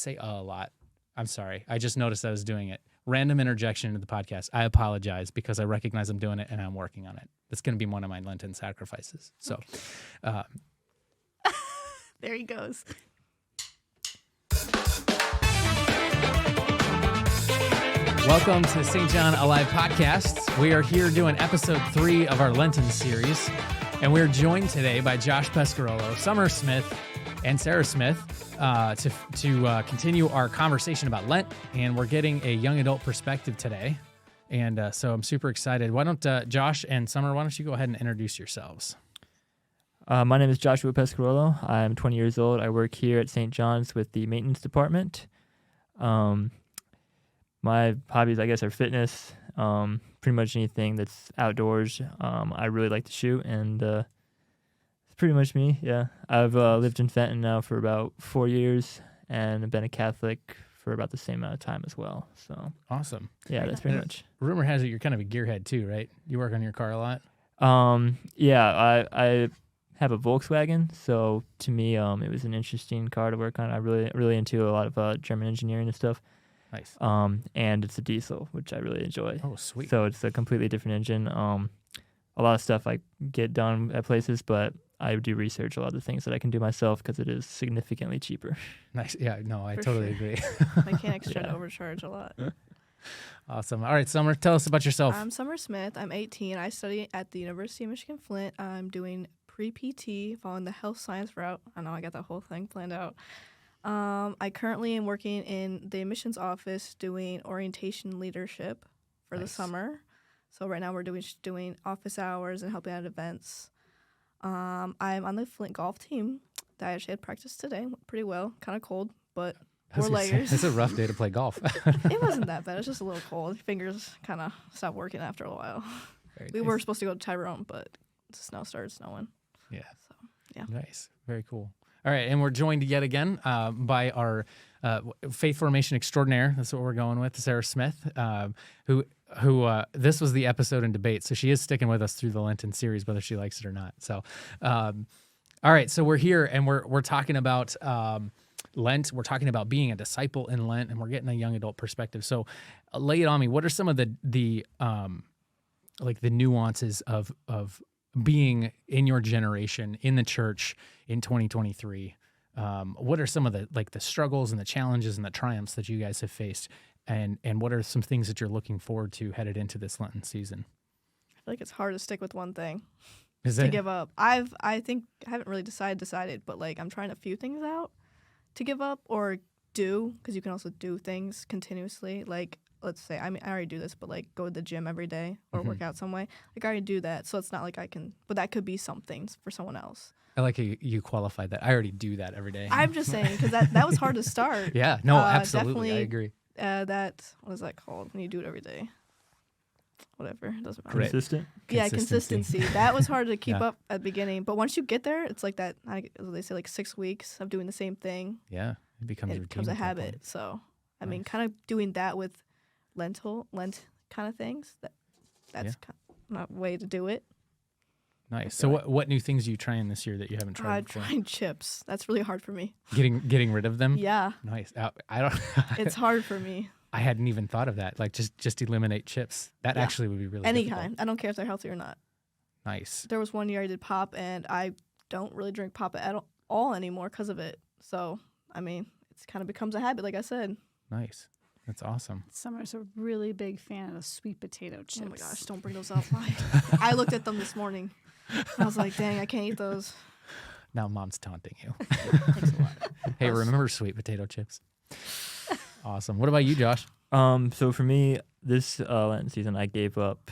say a lot. I'm sorry. I just noticed I was doing it. Random interjection into the podcast. I apologize because I recognize I'm doing it and I'm working on it. That's going to be one of my Lenten sacrifices. So, there he goes. Welcome to St. John Alive Podcasts. We are here doing episode 3 of our Lenten series, and we're joined today by Josh Pescarolo, Summer Smith, and Sarah Smith to continue our conversation about Lent, and we're getting a young adult perspective today, and so I'm super excited. Why don't Josh and Summer, why don't you go ahead and introduce yourselves? My name is Joshua Pescarolo. I'm 20 years old. I work here at St. John's with the maintenance department. My hobbies, I guess, are fitness, pretty much anything that's outdoors. I really like to shoot, and it's pretty much me, yeah. I've lived in Fenton now for about 4 years, and I've been a Catholic for about the same amount of time as well. So Awesome. yeah, that's pretty much. Rumor has it you're kind of a gearhead too, right? You work on your car a lot? Yeah, I have a Volkswagen, so to me, it was an interesting car to work on. I'm really into a lot of German engineering and stuff. Nice. And it's a diesel, which I really enjoy. Oh, sweet. So it's a completely different engine. A lot of stuff I get done at places, but I do research a lot of the things that I can do myself because it is significantly cheaper. Nice. Yeah, no, I For totally sure. agree. Mechanics try to overcharge a lot. Awesome. All right, Summer, tell us about yourself. I'm Summer Smith. I'm 18. I study at the University of Michigan Flint. I'm doing pre-PT, following the health science route. I know I got that whole thing planned out. I currently am working in the admissions office doing orientation leadership for the summer. So right now we're doing office hours and helping out at events. I'm on the Flint golf team that I actually had practice today. Went pretty well. Kind of cold, but I was more gonna say, layers. It's a rough day to play golf. It wasn't that bad. It was just a little cold. Fingers kind of stopped working after a while. Very We nice. were supposed to go to Tyrone, but the snow started snowing. Yeah. So, yeah. Nice. Very cool. All right, and we're joined yet again by our faith formation extraordinaire. That's what we're going with, Sarah Smith, who this was the episode in debate, so she is sticking with us through the Lenten series, whether she likes it or not. So, all right, so we're here and we're talking about Lent. We're talking about being a disciple in Lent, and we're getting a young adult perspective. So, lay it on me. What are some of the like the nuances of being in your generation in the church in 2023? What are some of the struggles and the challenges and the triumphs that you guys have faced, and what are some things that you're looking forward to headed into this Lenten season? I feel like it's hard to stick with one thing Is to it? give up. I think I haven't really decided, but like I'm trying a few things out to give up or do, because you can also do things continuously. Like let's say, I already do this, but like go to the gym every day or work out some way. Like I already do that, so it's not like I can. But that could be something for someone else. I like how you qualified that. I already do that every day. I'm just saying because that was hard to start. Yeah, no, absolutely, I definitely, agree. What is that called when you do it every day? Whatever, it doesn't matter. Grit. Consistent. Yeah, Consistency. consistency. That was hard to keep Yeah. up at the beginning, but once you get there, it's like that. They say like 6 weeks of doing the same thing. Yeah, it becomes It routine becomes a at that habit. point. So, I mean, Nice. kind of doing that with Lent kind of things. That's a way to do it. Nice. So what new things are you trying this year that you haven't tried I'm before? trying chips. That's really hard for me. Getting rid of them? Yeah, Nice. I don't. it's hard for me. I hadn't even thought of that. Like just eliminate chips. That Yeah. actually would be really Any difficult. kind. I don't care if they're healthy or not. Nice. There was one year I did pop, and I don't really drink pop at all anymore because of it. So, I mean, it's kind of becomes a habit, like I said. Nice. That's awesome. Summer's a really big fan of sweet potato chips. Oh my gosh, don't bring those up. I looked at them this morning. I was like, dang, I can't eat those. Now mom's taunting you. Thanks a lot. Hey, remember sweet potato chips? Awesome. What about you, Josh? So for me, this Lenten season, I gave up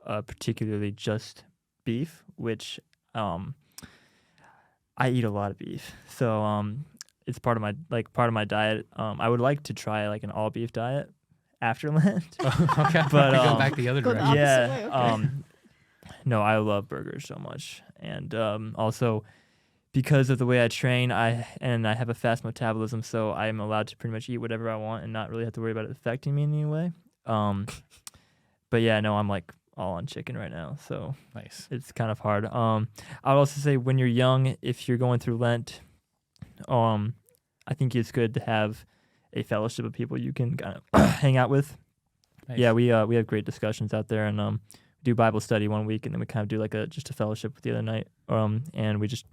particularly just beef, which I eat a lot of beef. So it's part of my diet. I would like to try like an all beef diet after Lent. Okay. But, go back the other go the direction. opposite Yeah. way, okay. No, I love burgers so much, and also because of the way I train, I have a fast metabolism, so I'm allowed to pretty much eat whatever I want and not really have to worry about it affecting me in any way. But yeah, no, I'm like all on chicken right now, so Nice. it's kind of hard. I would also say when you're young, if you're going through Lent, I think it's good to have a fellowship of people you can kind of hang out with. Nice. Yeah, we have great discussions out there, and do Bible study one week, and then we kind of do like just a fellowship the other night. And we just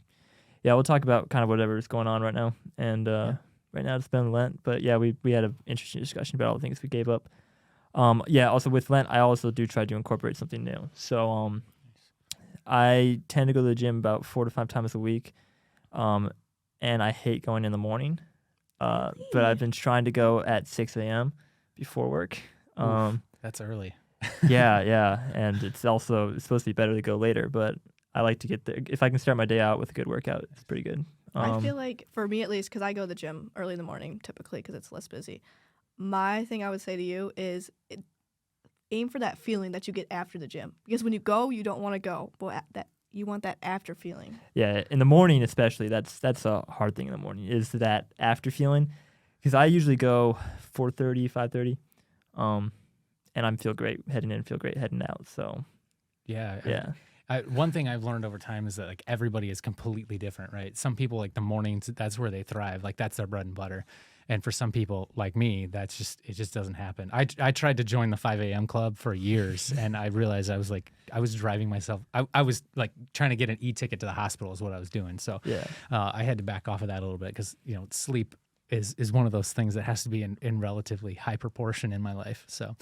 we'll talk about kind of whatever is going on right now. And right now it's been Lent, but yeah, we had an interesting discussion about all the things we gave up. Also with Lent, I also do try to incorporate something new. So I tend to go to the gym about 4 to 5 times a week, and I hate going in the morning. But I've been trying to go at 6 a.m. before work. That's early. yeah, and it's supposed to be better to go later, but I like to get there. If I can start my day out with a good workout, it's pretty good. I feel like, for me at least, because I go to the gym early in the morning typically because it's less busy, my thing I would say to you is aim for that feeling that you get after the gym. Because when you go, you don't want to go, but you want that after feeling. Yeah, in the morning especially, that's a hard thing in the morning, is that after feeling. Because I usually go 4:30, 5:30, and I feel great heading in, feel great heading out. So Yeah. One thing I've learned over time is that like everybody is completely different, right? Some people like the mornings, that's where they thrive. Like that's their bread and butter. And for some people like me, it just doesn't happen. I tried to join the 5 a.m. club for years, and I realized I was driving myself. I was like trying to get an e-ticket to the hospital is what I was doing. So I had to back off of that a little bit because, sleep is one of those things that has to be in relatively high proportion in my life. So,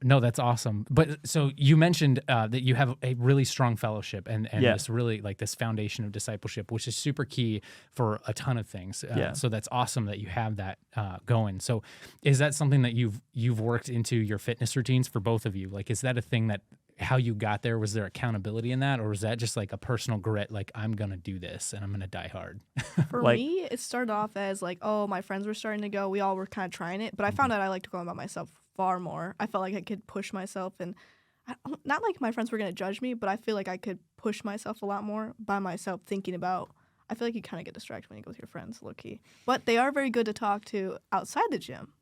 no, that's awesome. But so you mentioned that you have a really strong fellowship and this really like this foundation of discipleship, which is super key for a ton of things. So that's awesome that you have that going. So is that something that you've worked into your fitness routines for both of you? Like, is that a thing that how you got there? Was there accountability in that, or was that just like a personal grit? Like, I'm gonna do this and I'm gonna die hard. For me, it started off as like, oh, my friends were starting to go. We all were kind of trying it, but I found out I liked going by myself far more. I felt like I could push myself, and not like my friends were gonna judge me, but I feel like I could push myself a lot more by myself, thinking about. I feel like you kind of get distracted when you go with your friends, low key. But they are very good to talk to outside the gym,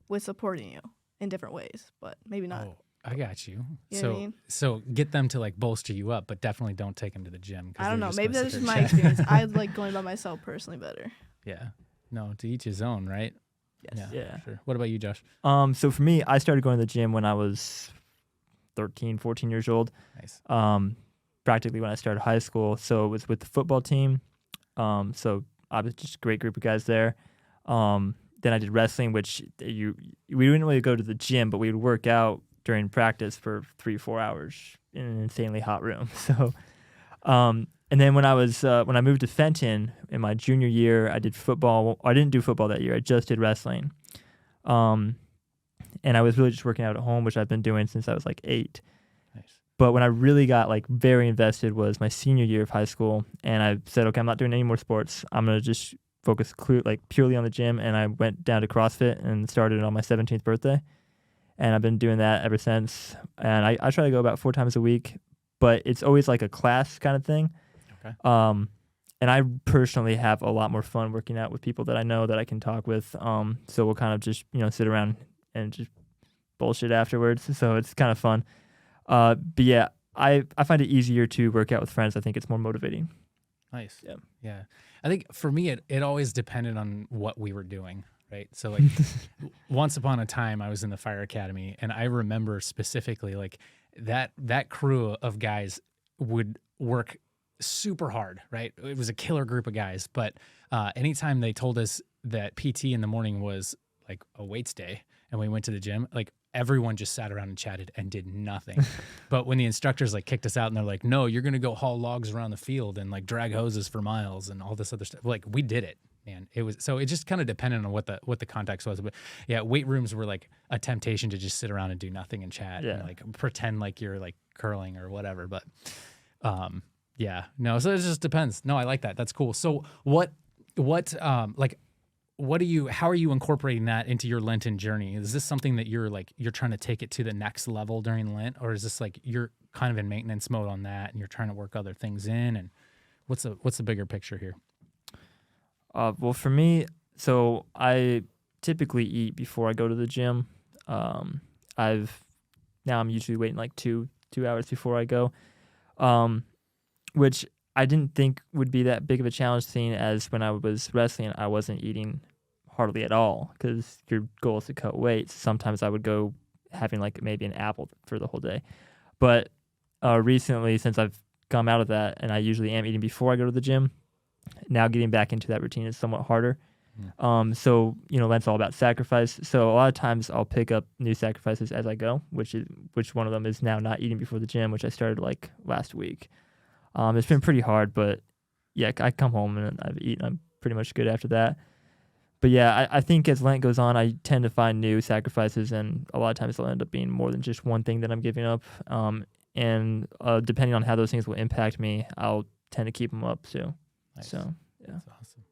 with supporting you in different ways, but maybe not. Oh, I got you. You know what I mean? So get them to like bolster you up, but definitely don't take them to the gym. I don't know. Maybe that's just my experience. I like going by myself personally better. Yeah. No, to each his own, right? Yes. Yeah. Sure. What about you, Josh? So for me, I started going to the gym when I was 13, 14 years old. Nice. Practically when I started high school. So it was with the football team. So I was just a great group of guys there. Then I did wrestling, which we didn't really go to the gym, but we would work out during practice for 3-4 hours in an insanely hot room. So, and then when I moved to Fenton in my junior year, I did football. I didn't do football that year. I just did wrestling. And I was really just working out at home, which I've been doing since I was like 8. Nice. But when I really got like very invested was my senior year of high school, and I said, okay, I'm not doing any more sports. I'm gonna just focus purely on the gym. And I went down to CrossFit and started on my 17th birthday. And I've been doing that ever since. And I try to go about 4 times a week, but it's always like a class kind of thing. Okay. And I personally have a lot more fun working out with people that I know that I can talk with. So we'll kind of just, sit around and just bullshit afterwards. So it's kind of fun. But yeah, I find it easier to work out with friends. I think it's more motivating. Nice. Yeah. Yeah. I think for me, it always depended on what we were doing. Right. So like once upon a time I was in the fire academy, and I remember specifically like that crew of guys would work super hard. Right. It was a killer group of guys. But anytime they told us that PT in the morning was like a weights day and we went to the gym, like everyone just sat around and chatted and did nothing. But when the instructors like kicked us out and they're like, no, you're going to go haul logs around the field and like drag hoses for miles and all this other stuff. Like we did it. Man, it just kind of depended on what the context was. But yeah, weight rooms were like a temptation to just sit around and do nothing and chat and like pretend like you're like curling or whatever. But yeah, no, so it just depends. No, I like that. That's cool. So how are you incorporating that into your Lenten journey? Is this something that you're trying to take it to the next level during Lent, or is this like you're kind of in maintenance mode on that and you're trying to work other things in? And what's the bigger picture here? Well, for me, so I typically eat before I go to the gym. I'm usually waiting like two hours before I go, which I didn't think would be that big of a challenge, seeing as when I was wrestling, I wasn't eating hardly at all because your goal is to cut weight. Sometimes I would go having like maybe an apple for the whole day. But recently, since I've come out of that and I usually am eating before I go to the gym, now getting back into that routine is somewhat harder. So, Lent's all about sacrifice. So a lot of times I'll pick up new sacrifices as I go, which one of them is now not eating before the gym, which I started like last week. It's been pretty hard, but yeah, I come home and I've eaten. I'm pretty much good after that. But yeah, I think as Lent goes on, I tend to find new sacrifices, and a lot of times they'll end up being more than just one thing that I'm giving up. And depending on how those things will impact me, I'll tend to keep them up too. Nice. So yeah, That's awesome.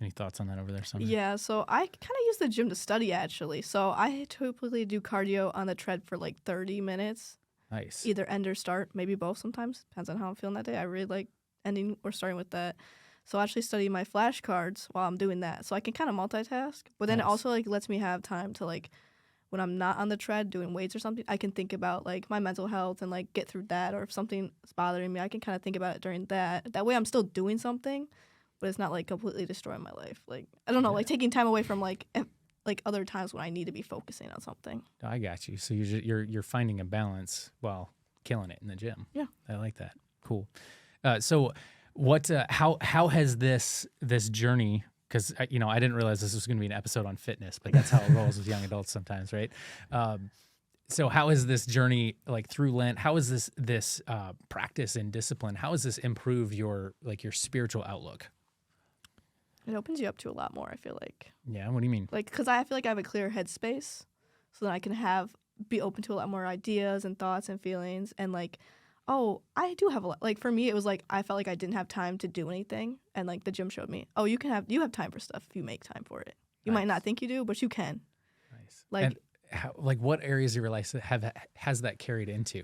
Any thoughts on that over there, Summer? Yeah, so I kind of use the gym to study, actually. So I typically do cardio on the tread for like 30 minutes, Nice. either end or start, maybe both sometimes. Depends on how I'm feeling that day. I really like ending or starting with that. So I actually study my flashcards while I'm doing that. So I can kind of multitask, but then it Nice. also like lets me have time to like, when I'm not on the tread doing weights or something, I can think about like my mental health and like get through that. Or if something's bothering me, I can kind of think about it during that. That way I'm still doing something, but it's not like completely destroying my life. Like, I don't know, like taking time away from like other times when I need to be focusing on something. I got you. So you're finding a balance while killing it in the gym. Yeah. I like that. Cool. So what? How has this journey? Because I didn't realize this was going to be an episode on fitness, but that's how it rolls with young adults sometimes, right? So how is this journey like through Lent? How is this practice and discipline? How has this improved your spiritual outlook? It opens you up to a lot more, I feel like. Yeah. What do you mean? Like, because I feel like I have a clear headspace, so that I can be open to a lot more ideas and thoughts and feelings. And like, oh, I do have a lot. Like for me, it was like I felt like I didn't have time to do anything, and like the gym showed me, oh, you have time for stuff if you make time for it. You might not think you do, but you can. Nice. Like, and what areas of your life has that carried into?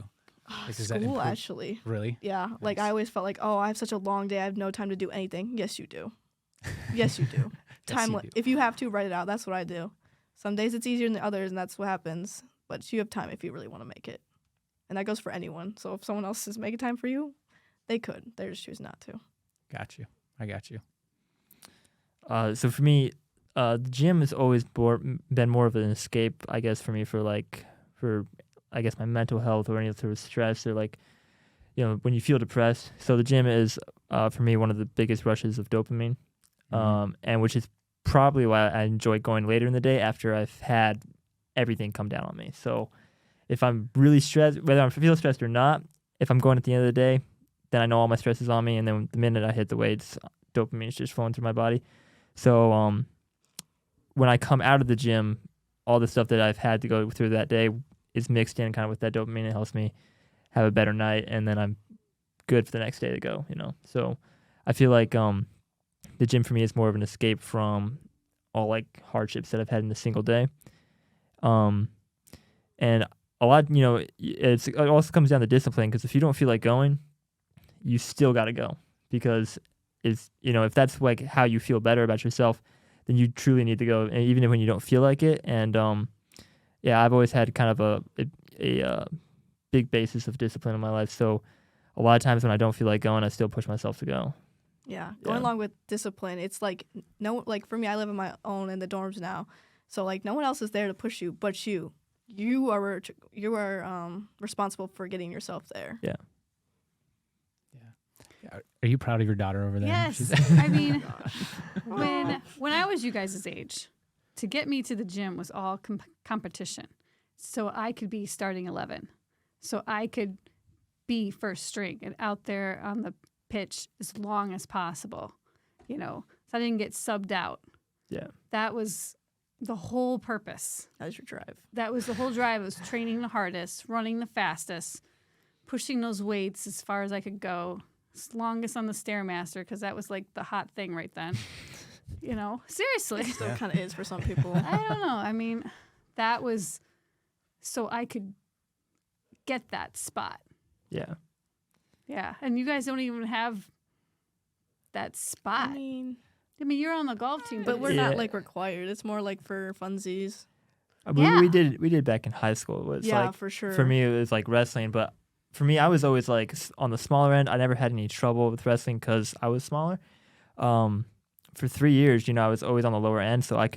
Like, does that school, improve- actually. Really? Yeah. Like Nice. I always felt like, oh, I have such a long day. I have no time to do anything. Yes, you do. Yes, you do. Yes, you do. If you have to, write it out. That's what I do. Some days it's easier than others, and that's what happens. But you have time if you really want to make it. And that goes for anyone. So if someone else is making time for you, they could. They just choose not to. Got you. I got you. So for me, the gym has always been more of an escape, I guess, for me for I guess my mental health or any sort of stress or like, when you feel depressed. So the gym is for me one of the biggest rushes of dopamine, and which is probably why I enjoy going later in the day after I've had everything come down on me. So if I'm really stressed, whether I feel stressed or not, if I'm going at the end of the day, then I know all my stress is on me, and then the minute I hit the weights, dopamine is just flowing through my body. So when I come out of the gym, all the stuff that I've had to go through that day is mixed in kind of with that dopamine. It helps me have a better night, and then I'm good for the next day to go, So I feel like the gym for me is more of an escape from all like hardships that I've had in a single day. And a lot, it also comes down to discipline, because if you don't feel like going, you still got to go, because if that's like how you feel better about yourself, then you truly need to go, and even when you don't feel like it. And I've always had kind of a big basis of discipline in my life. So a lot of times when I don't feel like going, I still push myself to go. Yeah. Going along with discipline, it's like for me, I live on my own in the dorms now. So like no one else is there to push you but you. You are responsible for getting yourself there. Yeah. Are you proud of your daughter over there? Yes. I mean, when I was you guys' age, to get me to the gym was all competition. So I could be starting 11. So I could be first string and out there on the pitch as long as possible, So I didn't get subbed out. Yeah. That was the whole purpose. That was your drive. That was the whole drive. It was training the hardest, running the fastest, pushing those weights as far as I could go, longest on the Stairmaster, because that was like the hot thing right then. Seriously. It still kind of is for some people. I don't know. I mean, that was so I could get that spot. Yeah. Yeah. And you guys don't even have that spot. I mean, you're on the golf team, but we're Yeah. not like required. It's more like for funsies. Yeah. We did back in high school. It was Yeah, like, for sure. for me, it was like wrestling, but for me, I was always like on the smaller end. I never had any trouble with wrestling because I was smaller. for 3 years, I was always on the lower end, so I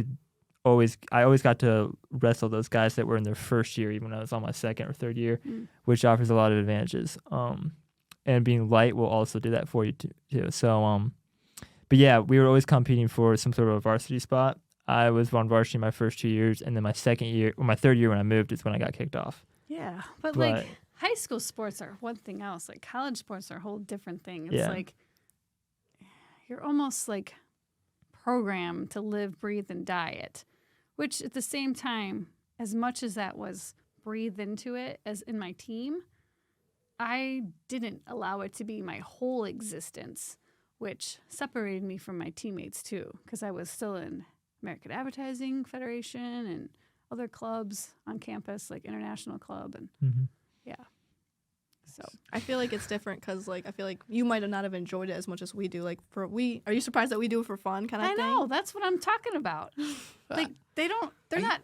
always got to wrestle those guys that were in their first year, even when I was on my second or third year, which offers a lot of advantages. And being light will also do that for you too. So, but yeah, we were always competing for some sort of a varsity spot. I was on varsity my first 2 years, and then my third year when I moved is when I got kicked off. Yeah, but like high school sports are one thing else. Like college sports are a whole different thing. It's like you're almost like programmed to live, breathe, and diet, which at the same time, as much as that was breathed into it as in my team, I didn't allow it to be my whole existence, which separated me from my teammates too, because I was still in American Advertising Federation and other clubs on campus, like International Club, and so I feel like it's different because, like, I feel like you might not have enjoyed it as much as we do. Like, are you surprised that we do it for fun kind of thing? I know, that's what I'm talking about. Like, they're not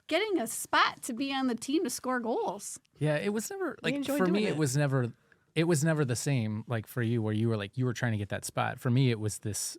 getting a spot to be on the team to score goals. Yeah, it was never like for me. It was never the same. Like for you, where you were trying to get that spot. For me, it was this.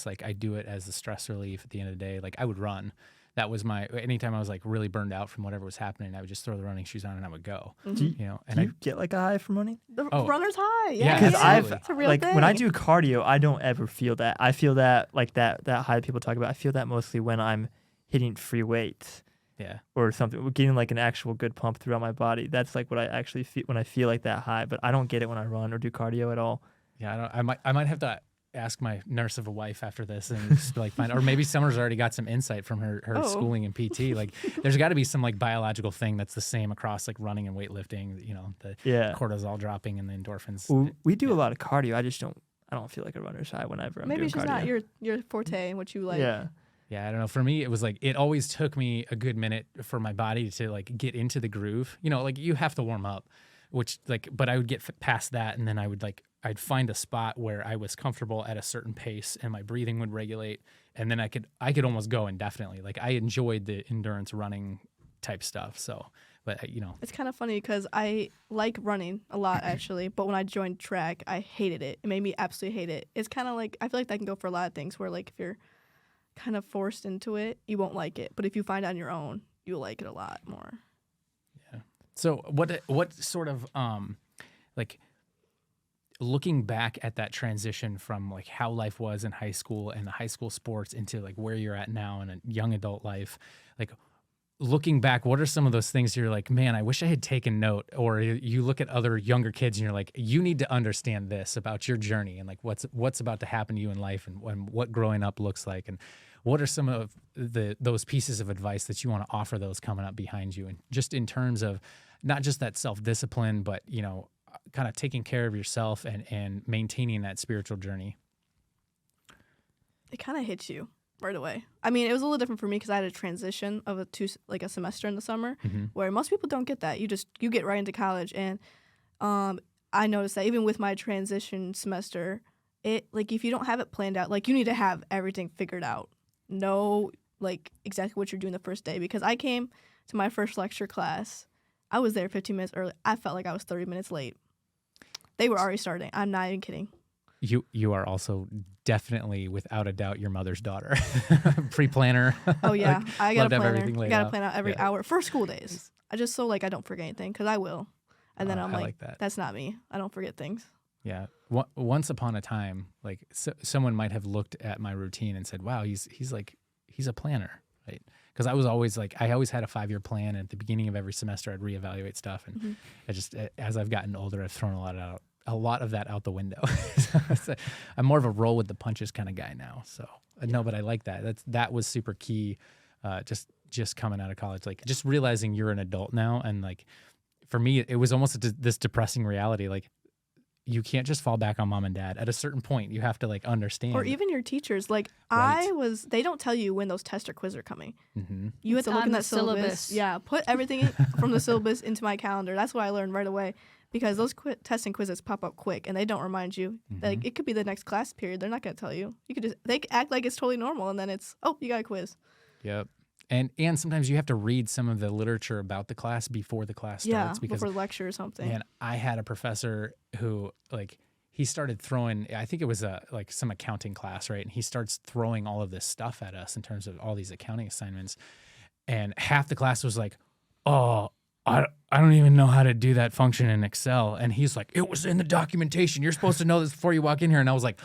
Like I do it as a stress relief at the end of the day. Like I would run. That was anytime I was like really burned out from whatever was happening, I would just throw the running shoes on and I would go. Do you get like a high from running? The runner's high. Yeah, because it's a real like thing. when I do cardio, I don't ever feel that. I feel that like that high people talk about. I feel that mostly when I'm hitting free weights. Yeah. Or something, getting like an actual good pump throughout my body. That's like what I actually feel when I feel like that high. But I don't get it when I run or do cardio at all. Yeah, I might have to ask my nurse of a wife after this and just be like find, or maybe Summer's already got some insight from her schooling in PT. Like there's got to be some like biological thing that's the same across like running and weightlifting. The cortisol dropping and the endorphins. Well, we do a lot of cardio. I don't feel like a runner's high whenever I'm Maybe doing it's just cardio. not your forte and what you like. Yeah, I don't know. For me, it was like it always took me a good minute for my body to like get into the groove. Like you have to warm up, which like, but I would get past that, and then I'd find a spot where I was comfortable at a certain pace, and my breathing would regulate, and then I could almost go indefinitely. Like I enjoyed the endurance running type stuff. So, but it's kind of funny because I like running a lot actually, but when I joined track, I hated it. It made me absolutely hate it. It's kind of like I feel like that can go for a lot of things where like if you're kind of forced into it, you won't like it. But if you find it on your own, you'll like it a lot more. Yeah. So what sort of like looking back at that transition from like how life was in high school and the high school sports into like where you're at now in a young adult life, like looking back, what are some of those things you're like, man, I wish I had taken note? Or you look at other younger kids and you're like, you need to understand this about your journey and like what's about to happen to you in life and what growing up looks like, and what are some of those pieces of advice that you want to offer those coming up behind you, and just in terms of not just that self-discipline, but kind of taking care of yourself and maintaining that spiritual journey? It kind of hits you right away. I mean, it was a little different for me because I had a transition of a semester in the summer, where most people don't get that. You get right into college, and I noticed that even with my transition semester, it like if you don't have it planned out, like you need to have everything figured out. Know like exactly what you're doing the first day, because I came to my first lecture class. I was there 15 minutes early. I felt like I was 30 minutes late. They were already starting. I'm not even kidding. You are also definitely, without a doubt, your mother's daughter. Pre-planner. Oh, yeah. Like, I got a planner. I got to plan out every hour for school days. I just so like I don't forget anything, because I will. And then I'm like that's not me. I don't forget things. Yeah. Once upon a time, like someone might have looked at my routine and said, wow, he's a planner, right? Because I always had a 5-year plan. And at the beginning of every semester, I'd reevaluate stuff. And I just, as I've gotten older, I've thrown a lot of that out the window. I'm more of a roll with the punches kind of guy now. So no, but I like that. That was super key. Just coming out of college, like just realizing you're an adult now. And like, for me, it was almost this depressing reality. Like, you can't just fall back on mom and dad. At a certain point, you have to like understand. Or even your teachers. Like Right. they don't tell you when those tests or quizzes are coming. Mm-hmm. You have It's to look on in the that syllabus. Yeah, put everything from the syllabus into my calendar. That's what I learned right away, because those tests and quizzes pop up quick and they don't remind you. Like it could be the next class period. They're not going to tell you. You could they act like it's totally normal, and then it's you got a quiz. Yep. And sometimes you have to read some of the literature about the class before the class starts. Yeah, because before lecture or something. Man, I had a professor who like he started throwing, I think it was like some accounting class, right? And he starts throwing all of this stuff at us in terms of all these accounting assignments. And half the class was like, oh, I don't even know how to do that function in Excel. And he's like, it was in the documentation. You're supposed to know this before you walk in here. And I was like,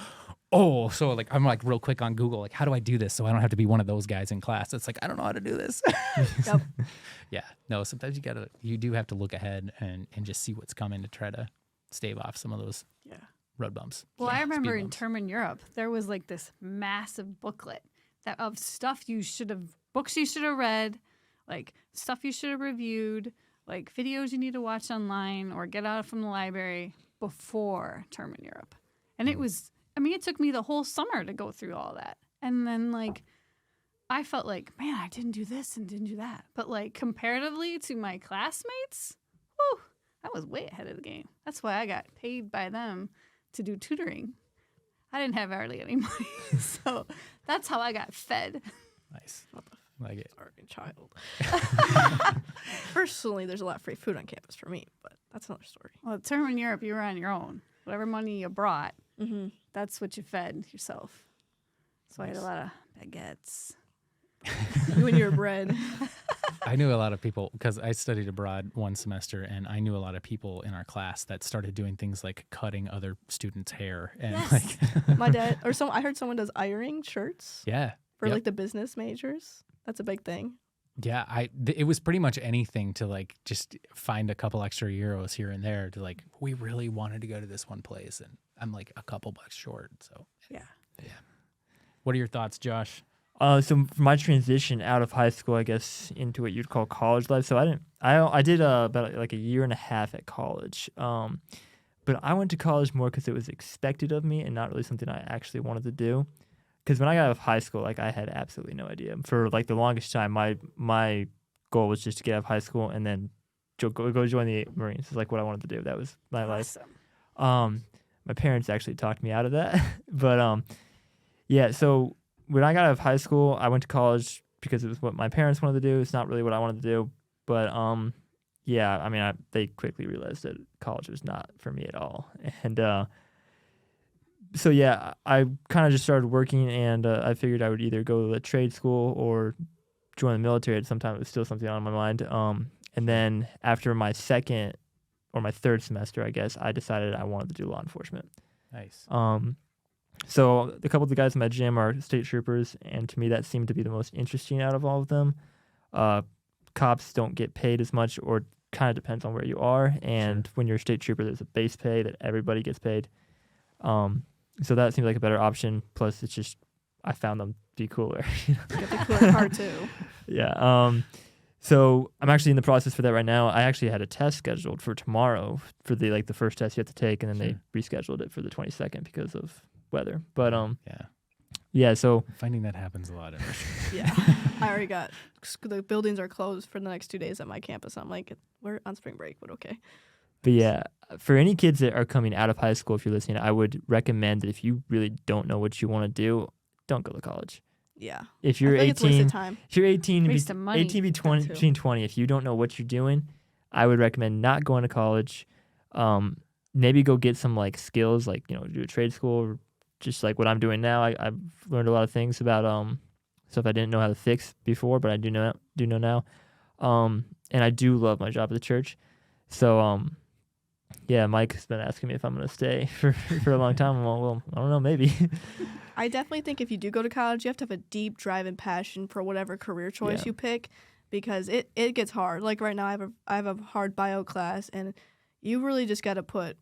oh, so like I'm like real quick on Google, like how do I do this so I don't have to be one of those guys in class? It's like I don't know how to do this. Yep. Yeah, no. Sometimes you do have to look ahead and just see what's coming to try to stave off some of those Yeah. road bumps. Well, I remember speed in bumps. term in Europe, there was like this massive booklet that of stuff books you should have read, like stuff you should have reviewed, like videos you need to watch online or get out from the library before term in Europe. And it was, I mean, it took me the whole summer to go through all that. And then like, I felt like, man, I didn't do this and didn't do that. But like comparatively to my classmates, whew, I was way ahead of the game. That's why I got paid by them to do tutoring. I didn't have hardly any money. So that's how I got fed. Nice, like it. Starving child. Personally, there's a lot of free food on campus for me, but that's another story. Well, term in Europe, you were on your own. Whatever money you brought, Mm-hmm. that's what you fed yourself. So I had a lot of baguettes. You and your bread. I knew a lot of people because I studied abroad one semester, and I knew a lot of people in our class that started doing things like cutting other students' hair and Yes. like, My dad, I heard someone does ironing shirts yeah, for Yep. like the business majors. That's a big thing. yeah. It was pretty much anything to like just find a couple extra euros here and there to like. We really wanted to go to this one place, and I'm like a couple bucks short. So Yeah. what are your thoughts, Josh? So for my transition out of high school, I guess, into what you'd call college life. So I did about like a year and a half at college. But I went to college more because it was expected of me and not really something I actually wanted to do. Because when I got out of high school, like I had absolutely no idea. For like the longest time, my goal was just to get out of high school and then go join the Marines. It's like what I wanted to do. That was my life. Awesome. My parents actually talked me out of that. But yeah, so when I got out of high school, I went to college because it was what my parents wanted to do. It's not really what I wanted to do. But yeah, I mean, they quickly realized that college was not for me at all. And so yeah, I kind of just started working, and I figured I would either go to a trade school or join the military. At some time, it was still something on my mind. And then after my second or my third semester, I guess, I decided I wanted to do law enforcement. Nice. So a couple of the guys in my gym are state troopers, and to me that seemed to be the most interesting out of all of them. Cops don't get paid as much, or kind of depends on where you are. And when you're a state trooper, there's a base pay that everybody gets paid. So that seems like a better option. Plus, it's just I found them to be cooler. You got the cooler part too. Yeah. So I'm actually in the process for that right now. I actually had a test scheduled for tomorrow for the first test you have to take, and then they rescheduled it for the 22nd because of weather. But yeah. So Finding that happens a lot. Yeah. I already got the buildings are closed for the next 2 days at my campus. I'm like, we're on spring break, but okay. But yeah, for any kids that are coming out of high school, if you're listening, I would recommend that if you really don't know what you want to do, don't go to college. Yeah. If you're I feel like it's 18, wasted time. if you're 18, Waste of money. 18 That too. between 20, if you don't know what you're doing, I would recommend not going to college. Maybe go get some like skills, like do a trade school, or just like what I'm doing now. I've learned a lot of things about stuff I didn't know how to fix before, but I do know now. And I do love my job at the church. So yeah, Mike's been asking me if I'm gonna stay for a long time. I'm like, well, I don't know, maybe. I definitely think if you do go to college, you have to have a deep drive and passion for whatever career choice Yeah. you pick, because it gets hard. Like right now, I have a hard bio class, and you really just got to put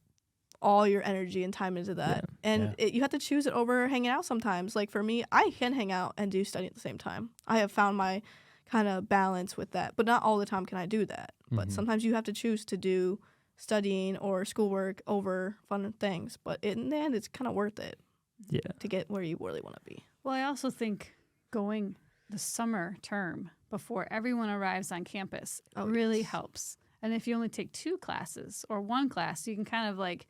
all your energy and time into that. And you have to choose it over hanging out sometimes. Like for me, I can hang out and do study at the same time. I have found my kind of balance with that, but not all the time can I do that. But sometimes you have to choose to do studying or schoolwork over fun things. But in the end, it's kind of worth it. Yeah. To get where you really want to be. Well, I also think going the summer term before everyone arrives on campus really helps. And if you only take 2 classes or 1 class, you can kind of like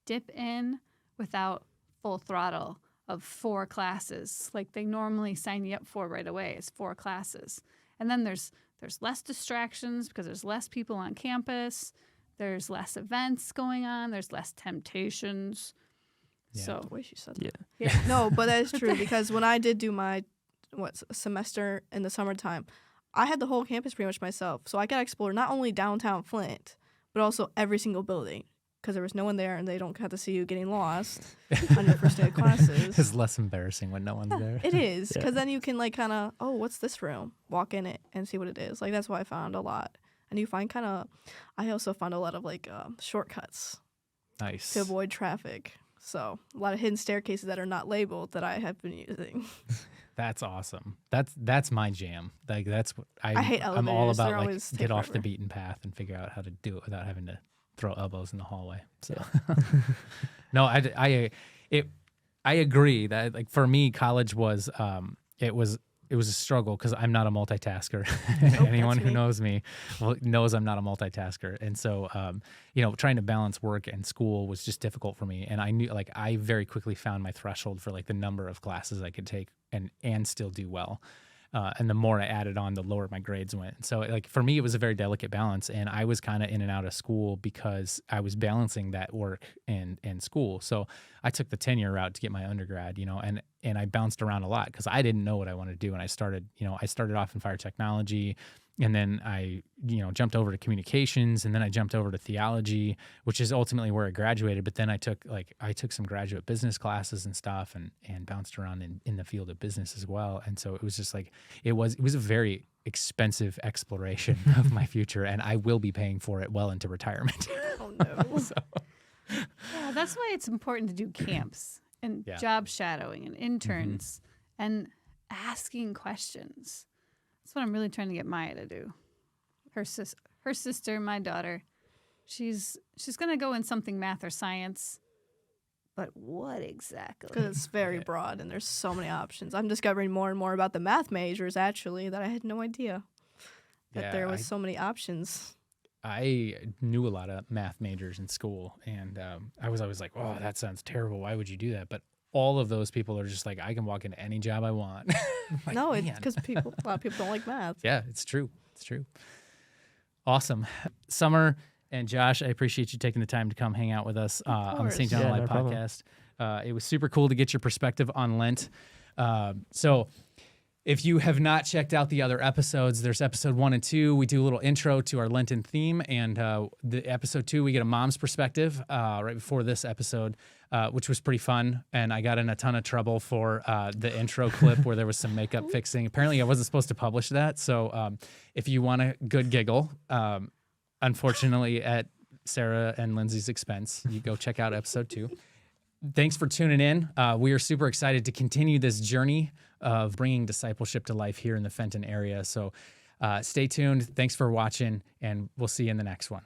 dip in without full throttle of 4 classes like they normally sign you up for right away. It's 4 classes. And then there's less distractions because there's less people on campus. There's less events going on. There's less temptations. Yeah. So The way she said Yeah. that. yeah. No, but that is true because when I did do my semester in the summertime, I had the whole campus pretty much myself. So I got to explore not only downtown Flint, but also every single building because there was no one there and they don't have to see you getting lost on your first day of classes. It's less embarrassing when no one's there. It is Yeah. because then you can like kind of, oh, what's this room? Walk in it and see what it is. Like that's what I found a lot. And you find kind of, I also found a lot of like shortcuts Nice. to avoid traffic. So a lot of hidden staircases that are not labeled that I have been using. That's awesome. That's my jam. Like that's what I hate I'm all elevators. about. They're Like always get take off the forever. beaten path and figure out how to do it without having to throw elbows in the hallway. So no, I agree that like for me, college was it was a struggle because I'm not a multitasker. Anyone that's who me. knows me knows I'm not a multitasker, and so trying to balance work and school was just difficult for me. And I knew like I very quickly found my threshold for like the number of classes I could take and still do well. And the more I added on, the lower my grades went. So like for me, it was a very delicate balance, and I was kind of in and out of school because I was balancing that work and school. So I took the 10-year route to get my undergrad, and I bounced around a lot because I didn't know what I wanted to do. And I started off in fire technology, and then I, jumped over to communications, and then I jumped over to theology, which is ultimately where I graduated. But then I took some graduate business classes and stuff and bounced around in the field of business as well. And so it was just like, it was a very expensive exploration of my future, and I will be paying for it well into retirement. Oh no. So, Yeah, that's why it's important to do camps and Yeah. job shadowing and interns and asking questions. That's what I'm really trying to get Maya to do. Her sister, my daughter, she's going to go in something math or science, but what exactly? Because it's very broad and there's so many options. I'm discovering more and more about the math majors actually that I had no idea that Yeah, there was so many options. I knew a lot of math majors in school, and I was always like, "Oh, that sounds terrible. Why would you do that?" But all of those people are just like, "I can walk into any job I want." Like, No, it's man. because a lot of people don't like math. Yeah, it's true. It's true. Awesome. Summer and Josh, I appreciate you taking the time to come hang out with us on the St. course. John Yeah, Live no problem. podcast. It was super cool to get your perspective on Lent. So if you have not checked out the other episodes, there's episode 1 and 2. We do a little intro to our Lenten theme, and the episode 2, we get a mom's perspective right before this episode, which was pretty fun. And I got in a ton of trouble for the intro clip where there was some makeup fixing. Apparently, I wasn't supposed to publish that. So if you want a good giggle, unfortunately, at Sarah and Lindsay's expense, you go check out episode 2. Thanks for tuning in. We are super excited to continue this journey of bringing discipleship to life here in the Fenton area. So stay tuned. Thanks for watching, and we'll see you in the next one.